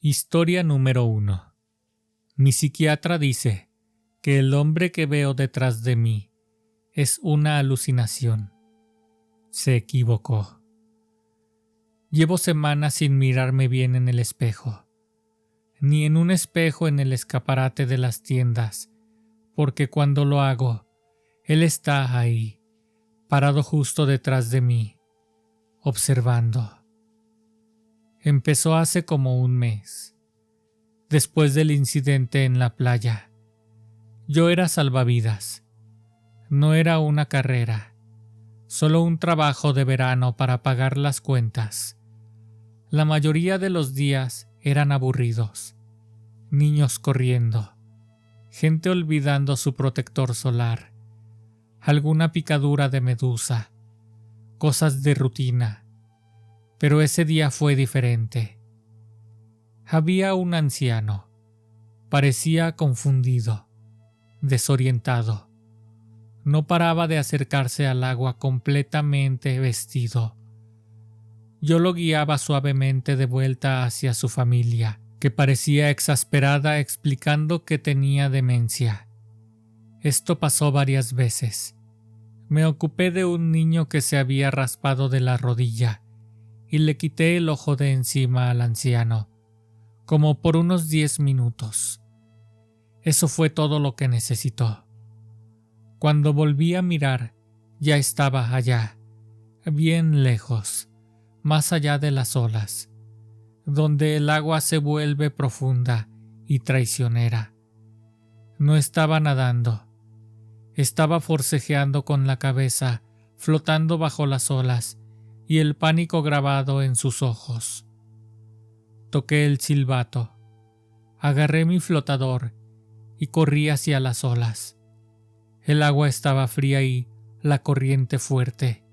Historia número 1. Mi psiquiatra dice que el hombre que veo detrás de mí es una alucinación. Se equivocó. Llevo semanas sin mirarme bien en el espejo, ni en un espejo en el escaparate de las tiendas, porque cuando lo hago, él está ahí, parado justo detrás de mí, observando. Empezó hace como un mes, después del incidente en la playa. Yo era salvavidas. No era una carrera, solo un trabajo de verano para pagar las cuentas. La mayoría de los días eran aburridos. Niños corriendo, gente olvidando su protector solar, alguna picadura de medusa, cosas de rutina. Pero ese día fue diferente. Había un anciano. Parecía confundido, desorientado. No paraba de acercarse al agua completamente vestido. Yo lo guiaba suavemente de vuelta hacia su familia, que parecía exasperada explicando que tenía demencia. Esto pasó varias veces. Me ocupé de un niño que se había raspado de la rodilla y le quité el ojo de encima al anciano, como por unos 10 minutos. Eso fue todo lo que necesitó. Cuando volví a mirar, ya estaba allá, bien lejos, más allá de las olas, donde el agua se vuelve profunda y traicionera. No estaba nadando, estaba forcejeando con la cabeza, flotando bajo las olas, y el pánico grabado en sus ojos. Toqué el silbato, agarré mi flotador y corrí hacia las olas. El agua estaba fría y la corriente fuerte.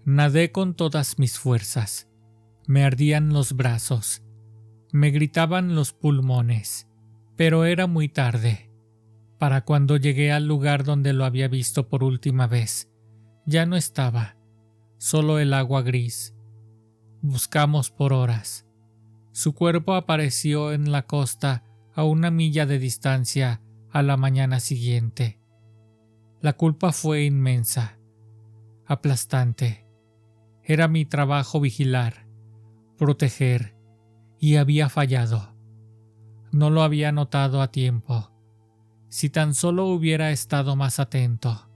Nadé con todas mis fuerzas. Me ardían los brazos, me gritaban los pulmones, pero era muy tarde. Para cuando llegué al lugar donde lo había visto por última vez, ya no estaba. Solo el agua gris. Buscamos por horas. Su cuerpo apareció en la costa a 1 milla de distancia a la mañana siguiente. La culpa fue inmensa, aplastante. Era mi trabajo vigilar, proteger, y había fallado. No lo había notado a tiempo. Si tan solo hubiera estado más atento.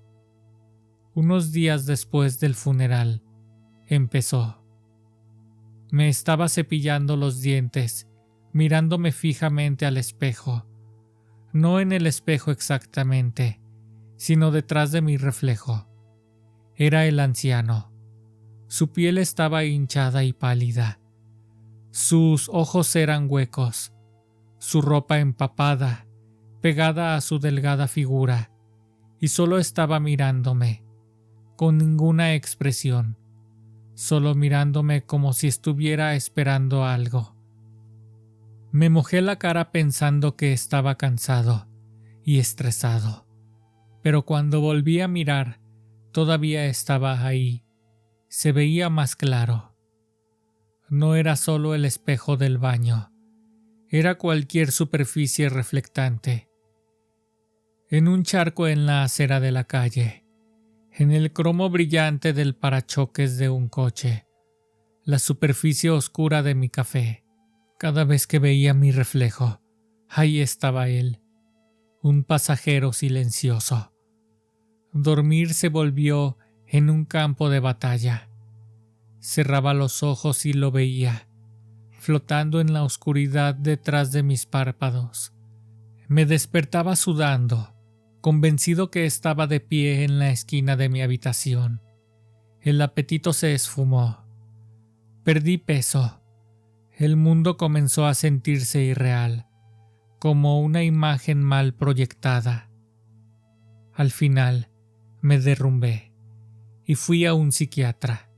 Unos días después del funeral, empezó. Me estaba cepillando los dientes, mirándome fijamente al espejo. No en el espejo exactamente, sino detrás de mi reflejo. Era el anciano. Su piel estaba hinchada y pálida. Sus ojos eran huecos. Su ropa empapada, pegada a su delgada figura, y solo estaba mirándome. Con ninguna expresión, solo mirándome como si estuviera esperando algo. Me mojé la cara pensando que estaba cansado y estresado, pero cuando volví a mirar, todavía estaba ahí. Se veía más claro. No era solo el espejo del baño, era cualquier superficie reflectante. En un charco en la acera de la calle, en el cromo brillante del parachoques de un coche, la superficie oscura de mi café. Cada vez que veía mi reflejo, ahí estaba él, un pasajero silencioso. Dormir se volvió en un campo de batalla. Cerraba los ojos y lo veía, flotando en la oscuridad detrás de mis párpados. Me despertaba sudando, convencido que estaba de pie en la esquina de mi habitación. El apetito se esfumó. Perdí peso. El mundo comenzó a sentirse irreal, como una imagen mal proyectada. Al final, me derrumbé y fui a un psiquiatra.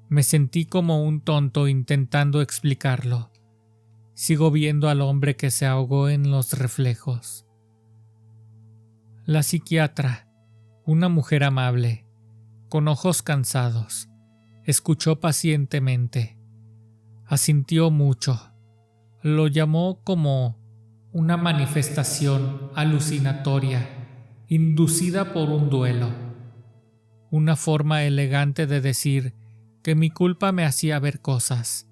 Me sentí como un tonto intentando explicarlo. Sigo viendo al hombre que se ahogó en los reflejos. La psiquiatra, una mujer amable, con ojos cansados, escuchó pacientemente. Asintió mucho. Lo llamó como una manifestación alucinatoria, inducida por un duelo. Una forma elegante de decir que mi culpa me hacía ver cosas.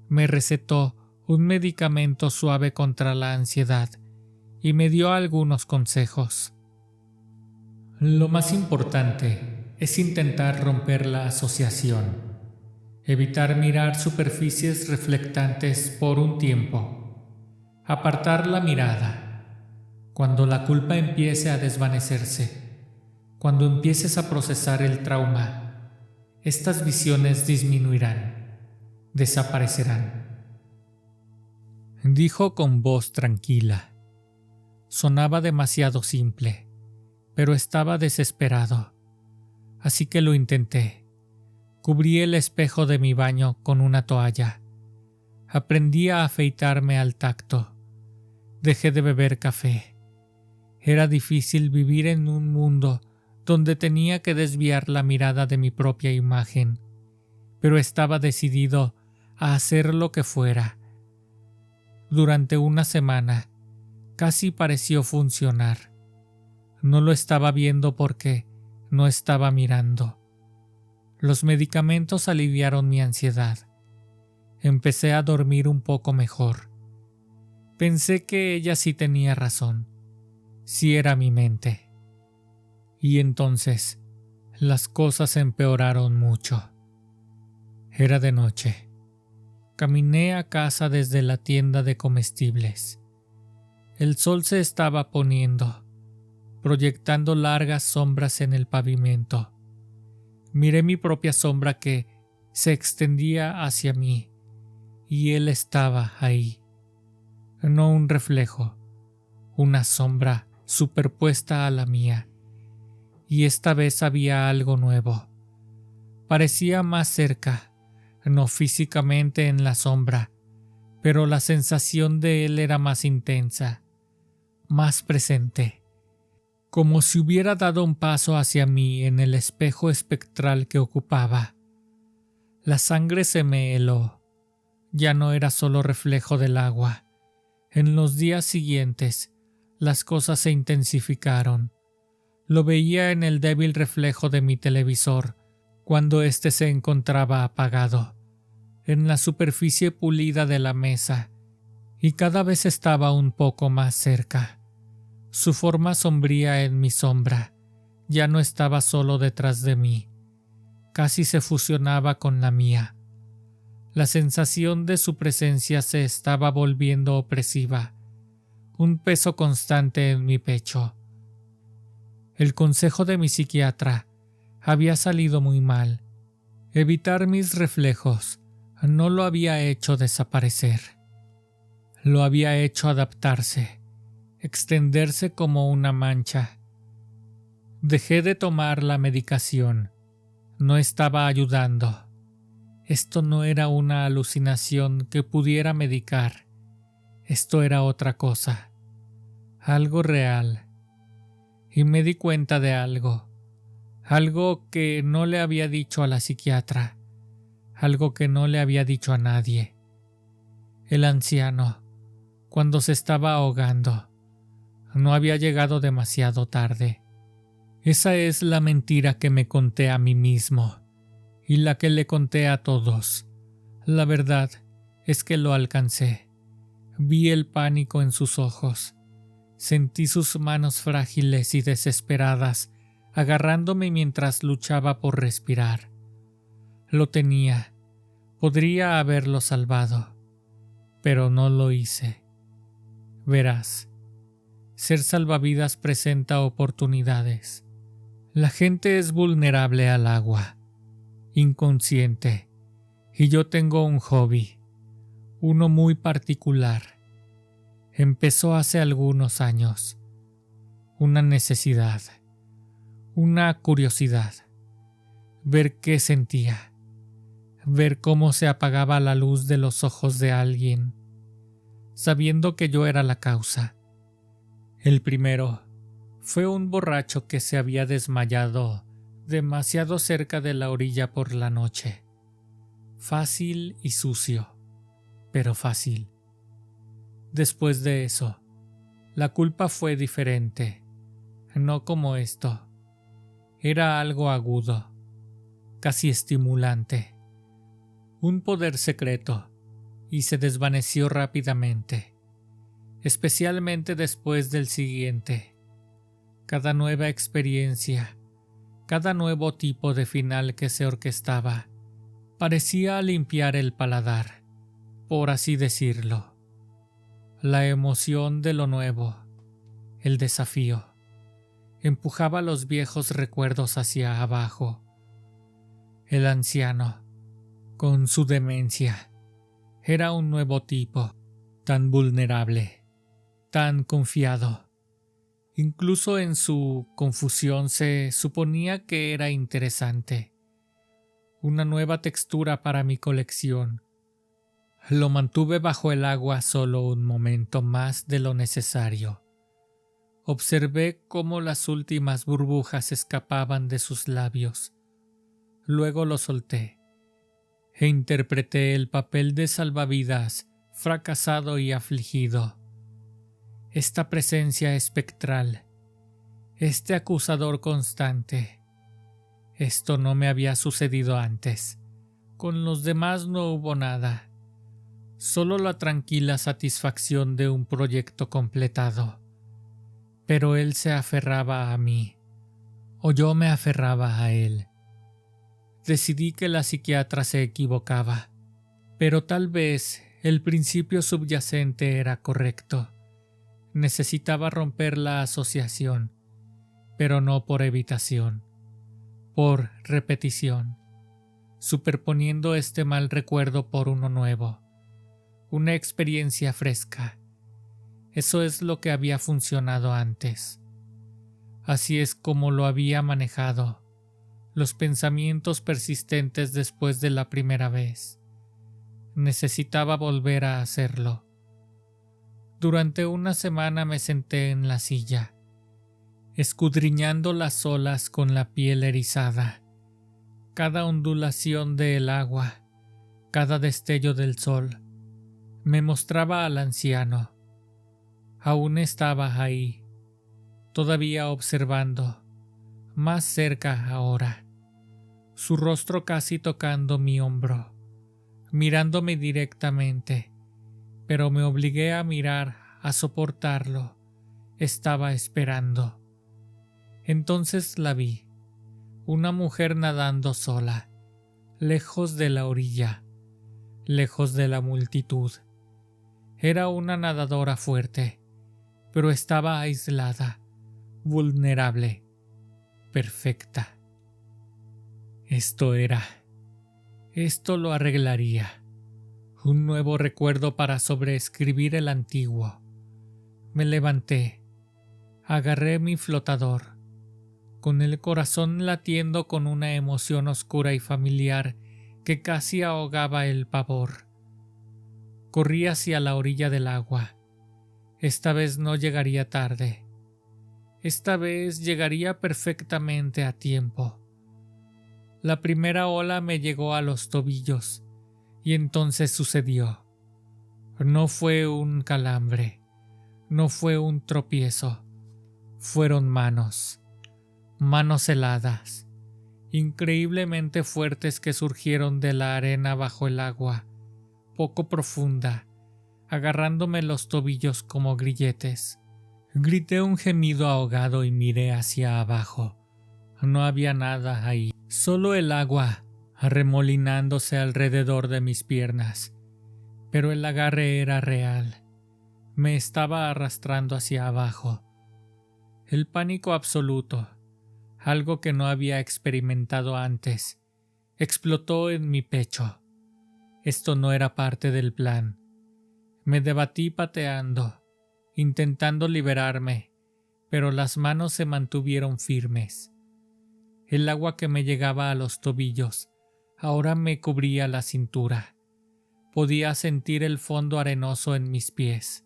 Me recetó un medicamento suave contra la ansiedad y me dio algunos consejos. Lo más importante es intentar romper la asociación. Evitar mirar superficies reflectantes por un tiempo. Apartar la mirada. Cuando la culpa empiece a desvanecerse, cuando empieces a procesar el trauma, estas visiones disminuirán, desaparecerán. Dijo con voz tranquila. Sonaba demasiado simple, pero estaba desesperado, así que lo intenté. Cubrí el espejo de mi baño con una toalla. Aprendí a afeitarme al tacto. Dejé de beber café. Era difícil vivir en un mundo donde tenía que desviar la mirada de mi propia imagen, pero estaba decidido a hacer lo que fuera. Durante una semana, casi pareció funcionar. No lo estaba viendo porque no estaba mirando. Los medicamentos aliviaron mi ansiedad. Empecé a dormir un poco mejor. Pensé que ella sí tenía razón. Sí era mi mente. Y entonces, las cosas empeoraron mucho. Era de noche. Caminé a casa desde la tienda de comestibles. El sol se estaba poniendo, proyectando largas sombras en el pavimento. Miré mi propia sombra que se extendía hacia mí, y él estaba ahí. No un reflejo, una sombra superpuesta a la mía. Y esta vez había algo nuevo. Parecía más cerca, no físicamente en la sombra, pero la sensación de él era más intensa, más presente. Como si hubiera dado un paso hacia mí en el espejo espectral que ocupaba. La sangre se me heló. Ya no era solo reflejo del agua. En los días siguientes, las cosas se intensificaron. Lo veía en el débil reflejo de mi televisor, cuando éste se encontraba apagado, en la superficie pulida de la mesa, y cada vez estaba un poco más cerca. Su forma sombría en mi sombra ya no estaba solo detrás de mí, casi se fusionaba con la mía. La sensación de su presencia se estaba volviendo opresiva, un peso constante en mi pecho. El consejo de mi psiquiatra había salido muy mal. Evitar mis reflejos no lo había hecho desaparecer. Lo había hecho adaptarse, extenderse como una mancha. Dejé de tomar la medicación. No estaba ayudando. Esto no era una alucinación que pudiera medicar. Esto era otra cosa. Algo real. Y me di cuenta de algo. Algo que no le había dicho a la psiquiatra. Algo que no le había dicho a nadie. El anciano, cuando se estaba ahogando, no había llegado demasiado tarde. Esa es la mentira que me conté a mí mismo y la que le conté a todos. La verdad es que lo alcancé. Vi el pánico en sus ojos. Sentí sus manos frágiles y desesperadas agarrándome mientras luchaba por respirar. Lo tenía. Podría haberlo salvado, pero no lo hice. Verás. Ser salvavidas presenta oportunidades. La gente es vulnerable al agua, inconsciente, y yo tengo un hobby, uno muy particular. Empezó hace algunos años. Una necesidad, una curiosidad, ver qué sentía, ver cómo se apagaba la luz de los ojos de alguien, sabiendo que yo era la causa. El primero fue un borracho que se había desmayado demasiado cerca de la orilla por la noche. Fácil y sucio. pero fácil. Después de eso, la culpa fue diferente, no como esto. Era algo agudo, casi estimulante, un poder secreto, y se desvaneció rápidamente, especialmente después del siguiente. Cada nueva experiencia, cada nuevo tipo de final que se orquestaba, parecía limpiar el paladar, por así decirlo. La emoción de lo nuevo, el desafío, empujaba los viejos recuerdos hacia abajo. El anciano, con su demencia, era un nuevo tipo, tan vulnerable, tan confiado. Incluso en su confusión se suponía que era interesante. Una nueva textura para mi colección. Lo mantuve bajo el agua solo un momento más de lo necesario. Observé cómo las últimas burbujas escapaban de sus labios. Luego lo solté e interpreté el papel de salvavidas fracasado y afligido. Esta presencia espectral, este acusador constante. Esto no me había sucedido antes. Con los demás no hubo nada, solo la tranquila satisfacción de un proyecto completado. Pero él se aferraba a mí, o yo me aferraba a él. Decidí que la psiquiatra se equivocaba, pero tal vez el principio subyacente era correcto. Necesitaba romper la asociación, pero no por evitación, por repetición, superponiendo este mal recuerdo por uno nuevo, una experiencia fresca. Eso es lo que había funcionado antes. Así es como lo había manejado, los pensamientos persistentes después de la primera vez. Necesitaba volver a hacerlo. Durante una semana me senté en la silla, escudriñando las olas con la piel erizada. Cada ondulación del agua, cada destello del sol, me mostraba al anciano. Aún estaba ahí, todavía observando, más cerca ahora, su rostro casi tocando mi hombro, mirándome directamente, pero me obligué a mirar, a soportarlo. Estaba esperando. Entonces la vi, una mujer nadando sola, lejos de la orilla, lejos de la multitud. Era una nadadora fuerte, pero estaba aislada, vulnerable, perfecta. Esto lo arreglaría. Un nuevo recuerdo para sobreescribir el antiguo. Me levanté, agarré mi flotador, con el corazón latiendo con una emoción oscura y familiar que casi ahogaba el pavor. Corrí hacia la orilla del agua. Esta vez no llegaría tarde. Esta vez llegaría perfectamente a tiempo. La primera ola me llegó a los tobillos, y entonces sucedió. No fue un calambre, no fue un tropiezo, fueron manos heladas, increíblemente fuertes que surgieron de la arena bajo el agua, poco profunda, agarrándome los tobillos como grilletes. Grité un gemido ahogado y miré hacia abajo. No había nada ahí, solo el agua arremolinándose alrededor de mis piernas. Pero el agarre era real. Me estaba arrastrando hacia abajo. El pánico absoluto, algo que no había experimentado antes, explotó en mi pecho. Esto no era parte del plan. Me debatí pateando, intentando liberarme, pero las manos se mantuvieron firmes. El agua que me llegaba a los tobillos ahora me cubría la cintura. Podía sentir el fondo arenoso en mis pies.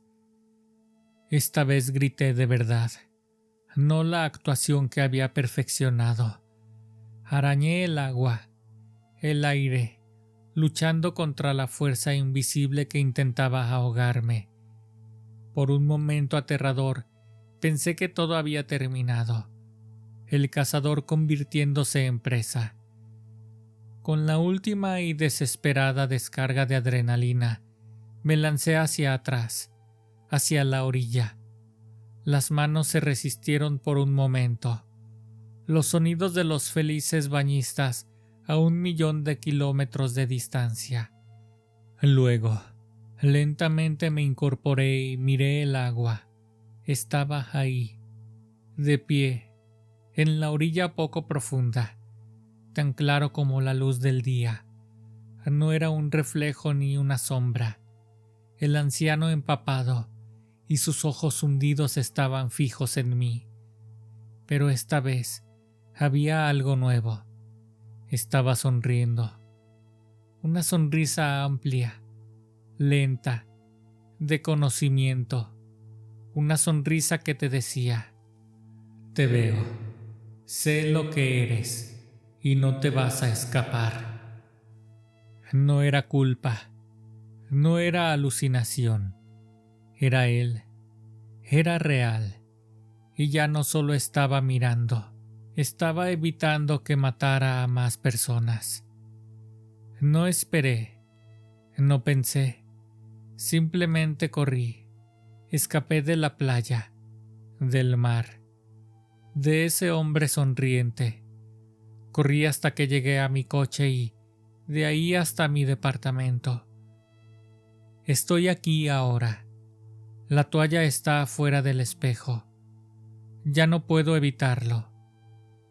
Esta vez grité de verdad, no la actuación que había perfeccionado. Arañé el agua, el aire, luchando contra la fuerza invisible que intentaba ahogarme. Por un momento aterrador, pensé que todo había terminado, el cazador convirtiéndose en presa. Con la última y desesperada descarga de adrenalina, me lancé hacia atrás, hacia la orilla. Las manos se resistieron por un momento. Los sonidos de los felices bañistas a 1.000.000 de kilómetros de distancia. Luego, lentamente me incorporé y miré el agua. Estaba ahí, de pie, en la orilla poco profunda, tan claro como la luz del día. No era un reflejo ni una sombra. El anciano empapado y sus ojos hundidos estaban fijos en mí. Pero esta vez había algo nuevo. Estaba sonriendo. Una sonrisa amplia, lenta, de conocimiento. Una sonrisa que te decía: te veo, sé lo que eres y no te vas a escapar. No era culpa, no era alucinación, era él, era real. Y ya no solo estaba mirando, estaba evitando que matara a más personas. No esperé, no pensé, simplemente corrí. Escapé de la playa, del mar, de ese hombre sonriente. Corrí hasta que llegué a mi coche y de ahí hasta mi departamento. Estoy aquí ahora. La toalla está afuera del espejo. Ya no puedo evitarlo.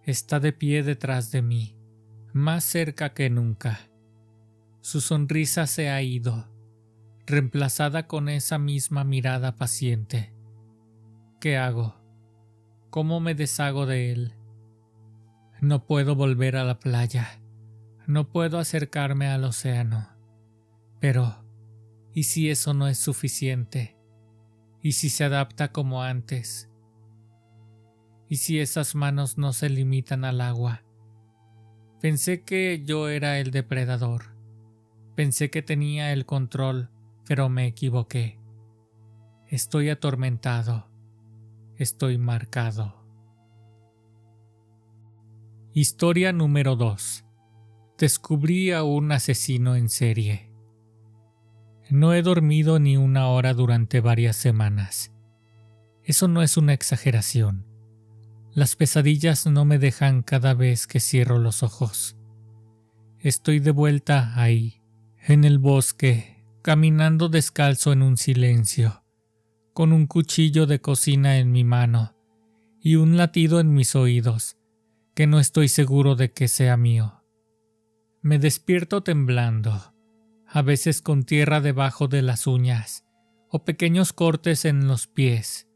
Está de pie detrás de mí, más cerca que nunca. Su sonrisa se ha ido, reemplazada con esa misma mirada paciente. ¿Qué hago? ¿Cómo me deshago de él? No puedo volver a la playa. No puedo acercarme al océano. Pero, ¿y si eso no es suficiente? ¿Y si se adapta como antes? ¿Y si esas manos no se limitan al agua? Pensé que yo era el depredador. Pensé que tenía el control, pero me equivoqué. Estoy atormentado. Estoy marcado. Historia número 2. Descubrí a un asesino en serie. No he dormido ni una hora durante varias semanas. Eso no es una exageración. Las pesadillas no me dejan cada vez que cierro los ojos. Estoy de vuelta ahí, en el bosque, caminando descalzo en un silencio, con un cuchillo de cocina en mi mano y un latido en mis oídos, que no estoy seguro de que sea mío. Me despierto temblando, a veces con tierra debajo de las uñas o pequeños cortes en los pies,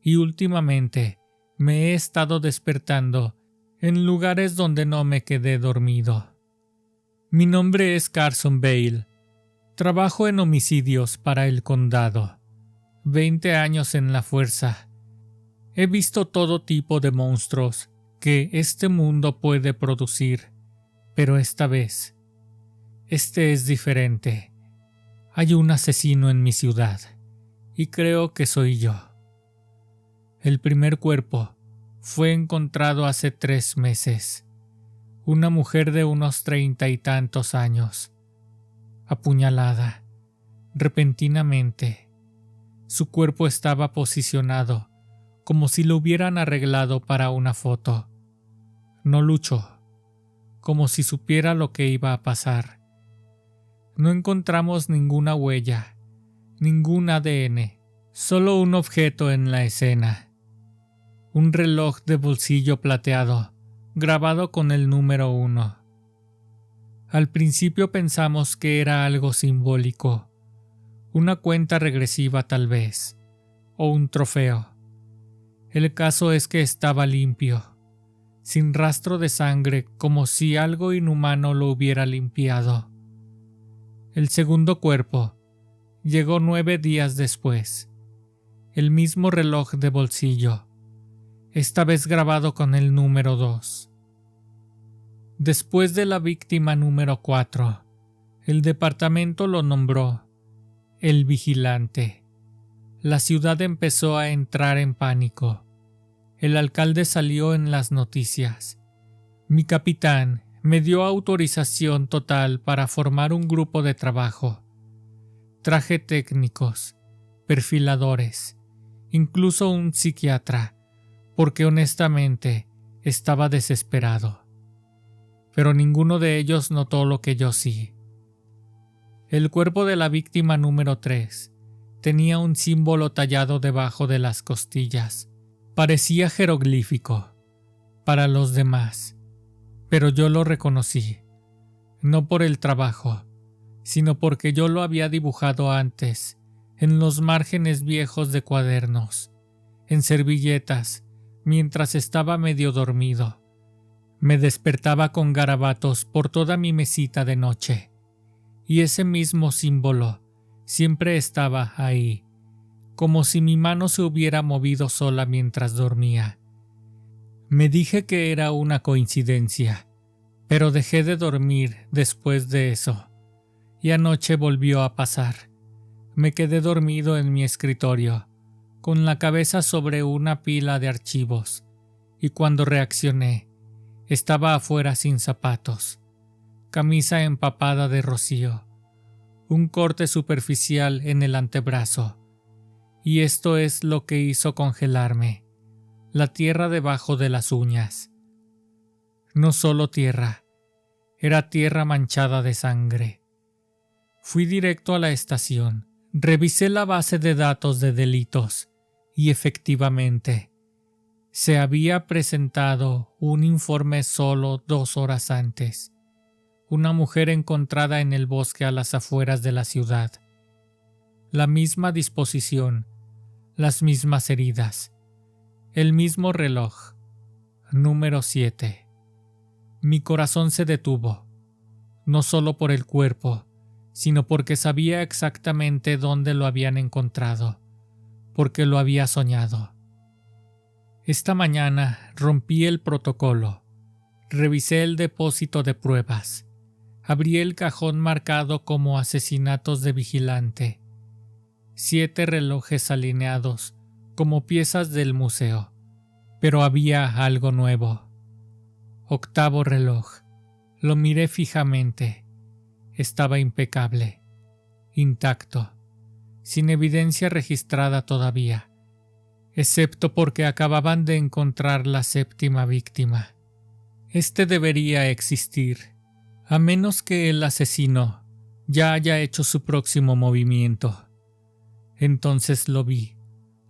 y últimamente me he estado despertando en lugares donde no me quedé dormido. Mi nombre es Carson Bale. Trabajo en homicidios para el condado. 20 años en la fuerza. He visto todo tipo de monstruos que este mundo puede producir, pero esta vez, este es diferente. Hay un asesino en mi ciudad, y creo que soy yo. El primer cuerpo fue encontrado hace 3 meses. Una mujer de unos 30 y tantos años, apuñalada, repentinamente. Su cuerpo estaba posicionado, como si lo hubieran arreglado para una foto. No luchó, como si supiera lo que iba a pasar. No encontramos ninguna huella, ningún ADN, solo un objeto en la escena. Un reloj de bolsillo plateado, grabado con el número 1. Al principio pensamos que era algo simbólico, una cuenta regresiva tal vez, o un trofeo. El caso es que estaba limpio, sin rastro de sangre, como si algo inhumano lo hubiera limpiado. El segundo cuerpo llegó 9 días después. El mismo reloj de bolsillo, esta vez grabado con el número 2. Después de la víctima número 4, El departamento lo nombró El Vigilante. La ciudad empezó a entrar en pánico. El alcalde salió en las noticias. Mi capitán me dio autorización total para formar un grupo de trabajo. Traje técnicos, perfiladores, incluso un psiquiatra, porque honestamente estaba desesperado. Pero ninguno de ellos notó lo que yo sí. El cuerpo de la víctima número 3 tenía un símbolo tallado debajo de las costillas. Parecía jeroglífico para los demás, pero yo lo reconocí, no por el trabajo, sino porque yo lo había dibujado antes, en los márgenes viejos de cuadernos, en servilletas, mientras estaba medio dormido. Me despertaba con garabatos por toda mi mesita de noche, y ese mismo símbolo siempre estaba ahí, como si mi mano se hubiera movido sola mientras dormía. Me dije que era una coincidencia, pero dejé de dormir después de eso, y anoche volvió a pasar. Me quedé dormido en mi escritorio, con la cabeza sobre una pila de archivos, y cuando reaccioné, estaba afuera sin zapatos, camisa empapada de rocío, un corte superficial en el antebrazo, y esto es lo que hizo congelarme, la tierra debajo de las uñas. No solo tierra, era tierra manchada de sangre. Fui directo a la estación, revisé la base de datos de delitos y efectivamente, se había presentado un informe solo 2 horas antes. Una mujer encontrada en el bosque a las afueras de la ciudad. La misma disposición, las mismas heridas, el mismo reloj, número 7. Mi corazón se detuvo, no solo por el cuerpo, sino porque sabía exactamente dónde lo habían encontrado, porque lo había soñado. Esta mañana rompí el protocolo, revisé el depósito de pruebas, abrí el cajón marcado como asesinatos de vigilante, 7 relojes alineados como piezas del museo, pero había algo nuevo. 8º reloj, lo miré fijamente, estaba impecable, intacto, sin evidencia registrada todavía, excepto porque acababan de encontrar la 7ª víctima. Este debería existir, a menos que el asesino ya haya hecho su próximo movimiento. Entonces lo vi,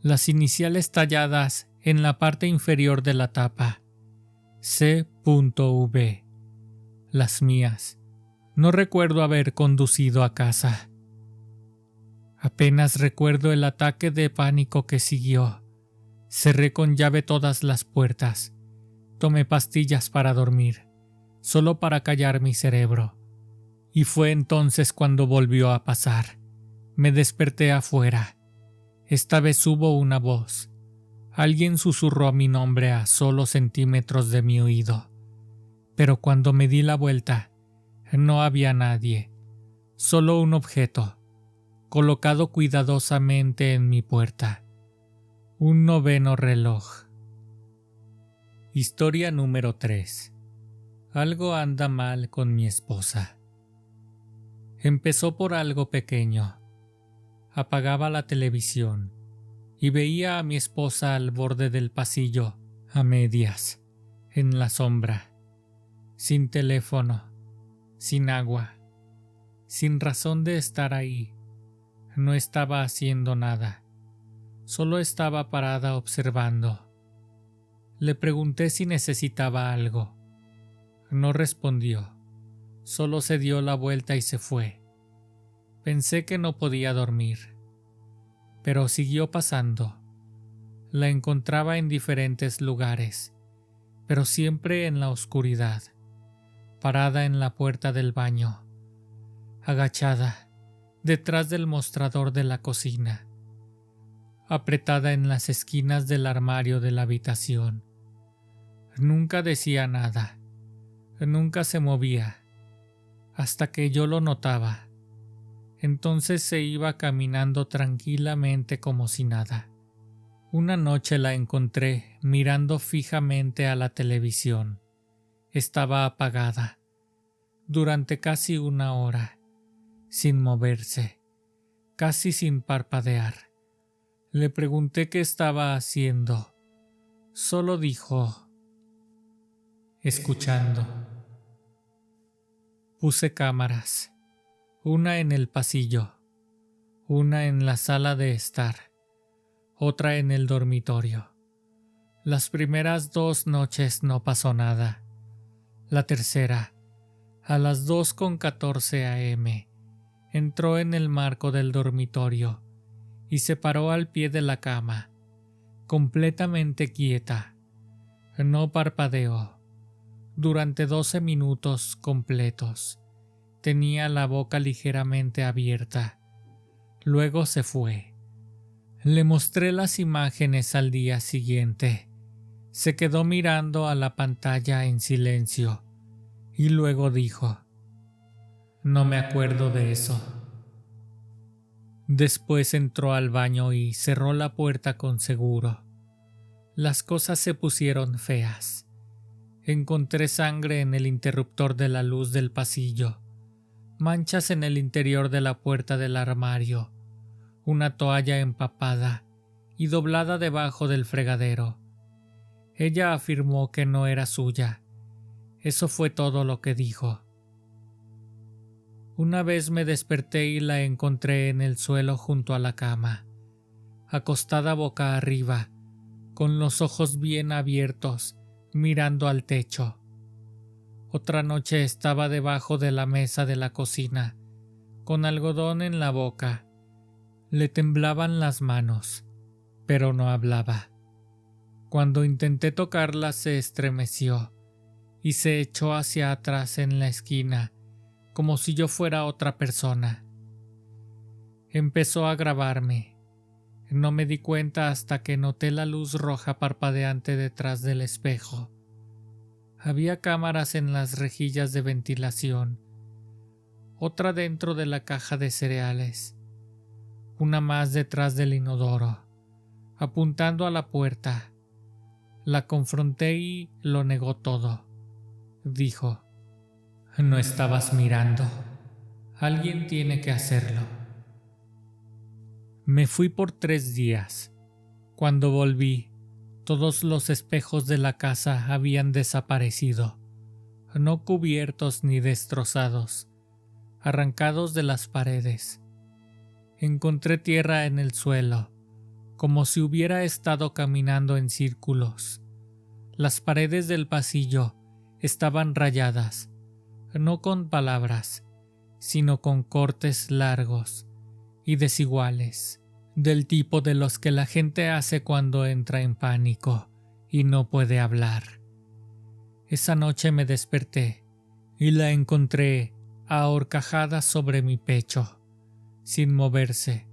las iniciales talladas en la parte inferior de la tapa, C.V. Las mías. No recuerdo haber conducido a casa. Apenas recuerdo el ataque de pánico que siguió. Cerré con llave todas las puertas. Tomé pastillas para dormir, solo para callar mi cerebro. Y fue entonces cuando volvió a pasar. Me desperté afuera. Esta vez hubo una voz. Alguien susurró mi nombre a solo centímetros de mi oído. Pero cuando me di la vuelta, no había nadie. Solo un objeto, colocado cuidadosamente en mi puerta. Un 9º reloj. Historia número 3. Algo anda mal con mi esposa. Empezó por algo pequeño. Apagaba la televisión y veía a mi esposa al borde del pasillo, a medias, en la sombra, sin teléfono, sin agua, sin razón de estar ahí. No estaba haciendo nada, solo estaba parada observando. Le pregunté si necesitaba algo. No respondió, solo se dio la vuelta y se fue. Pensé que no podía dormir, pero siguió pasando. La encontraba en diferentes lugares, pero siempre en la oscuridad, parada en la puerta del baño, agachada, detrás del mostrador de la cocina, apretada en las esquinas del armario de la habitación. Nunca decía nada, nunca se movía. hasta que yo lo notaba. Entonces se iba caminando tranquilamente como si nada. Una noche la encontré mirando fijamente a la televisión. Estaba apagada, durante casi 1 hora, sin moverse, casi sin parpadear. Le pregunté qué estaba haciendo. Solo dijo: escuchando. Puse cámaras, una en el pasillo, una en la sala de estar, otra en el dormitorio. Las primeras 2 noches no pasó nada. La tercera, a las 2:14 a.m., entró en el marco del dormitorio y se paró al pie de la cama, completamente quieta. No parpadeó. Durante 12 minutos completos. Tenía la boca ligeramente abierta. Luego se fue. Le mostré las imágenes al día siguiente. Se quedó mirando a la pantalla en silencio y luego dijo: no me acuerdo de eso. Después entró al baño y cerró la puerta con seguro. Las cosas se pusieron feas. Encontré sangre en el interruptor de la luz del pasillo, manchas en el interior de la puerta del armario, una toalla empapada y doblada debajo del fregadero. Ella afirmó que no era suya. Eso fue todo lo que dijo. Una vez me desperté y la encontré en el suelo junto a la cama, acostada boca arriba, con los ojos bien abiertos, mirando al techo. Otra noche estaba debajo de la mesa de la cocina, con algodón en la boca. Le temblaban las manos, pero no hablaba. Cuando intenté tocarla se estremeció y se echó hacia atrás en la esquina, como si yo fuera otra persona. Empezó a grabarme. No me di cuenta hasta que noté la luz roja parpadeante detrás del espejo. Había cámaras en las rejillas de ventilación, otra dentro de la caja de cereales, una más detrás del inodoro, apuntando a la puerta. La confronté y lo negó todo. Dijo: no estabas mirando. Alguien tiene que hacerlo. Me fui por 3 días. Cuando volví, todos los espejos de la casa habían desaparecido, no cubiertos ni destrozados, arrancados de las paredes. Encontré tierra en el suelo, como si hubiera estado caminando en círculos. Las paredes del pasillo estaban rayadas, no con palabras, sino con cortes largos y desiguales, del tipo de los que la gente hace cuando entra en pánico y no puede hablar. Esa noche me desperté y la encontré ahorcajada sobre mi pecho, sin moverse,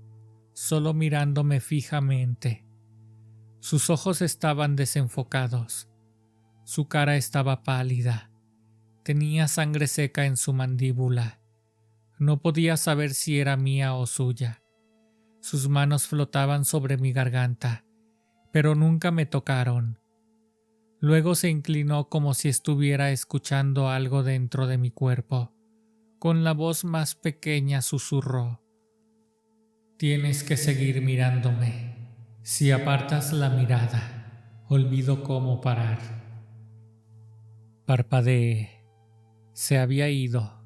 solo mirándome fijamente. Sus ojos estaban desenfocados, su cara estaba pálida, tenía sangre seca en su mandíbula. No podía saber si era mía o suya. Sus manos flotaban sobre mi garganta, pero nunca me tocaron. Luego se inclinó como si estuviera escuchando algo dentro de mi cuerpo. Con la voz más pequeña susurró: tienes que seguir mirándome. Si apartas la mirada, olvido cómo parar. Parpadeé. Se había ido.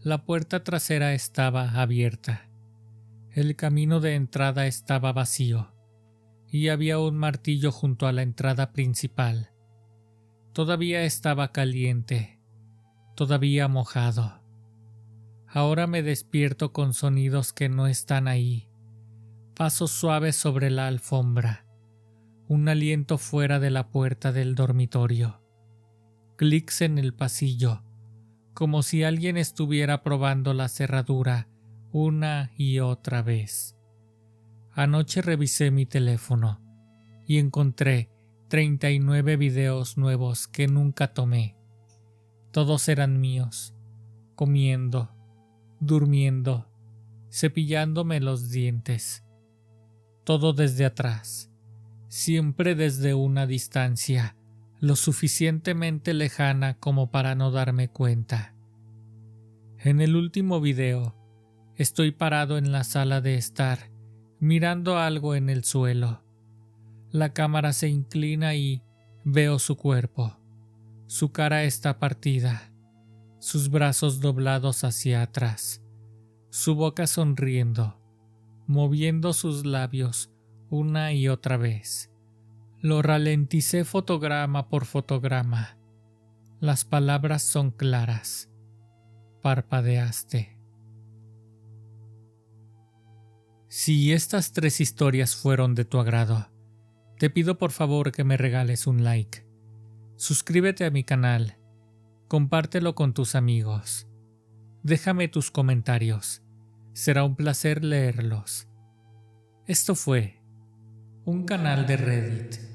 La puerta trasera estaba abierta. El camino de entrada estaba vacío y había un martillo junto a la entrada principal. Todavía estaba caliente, todavía mojado. Ahora me despierto con sonidos que no están ahí. Pasos suaves sobre la alfombra. Un aliento fuera de la puerta del dormitorio. Clics en el pasillo, como si alguien estuviera probando la cerradura una y otra vez. Anoche revisé mi teléfono y encontré 39 videos nuevos que nunca tomé. Todos eran míos, comiendo, durmiendo, cepillándome los dientes. Todo desde atrás, siempre desde una distancia lo suficientemente lejana como para no darme cuenta. En el último video, estoy parado en la sala de estar, mirando algo en el suelo. La cámara se inclina y veo su cuerpo. Su cara está partida, sus brazos doblados hacia atrás, su boca sonriendo, moviendo sus labios una y otra vez. Lo ralenticé fotograma por fotograma. Las palabras son claras. Parpadeaste. Si estas 3 historias fueron de tu agrado, te pido por favor que me regales un like. Suscríbete a mi canal. Compártelo con tus amigos. Déjame tus comentarios. Será un placer leerlos. Esto fue un canal de Reddit.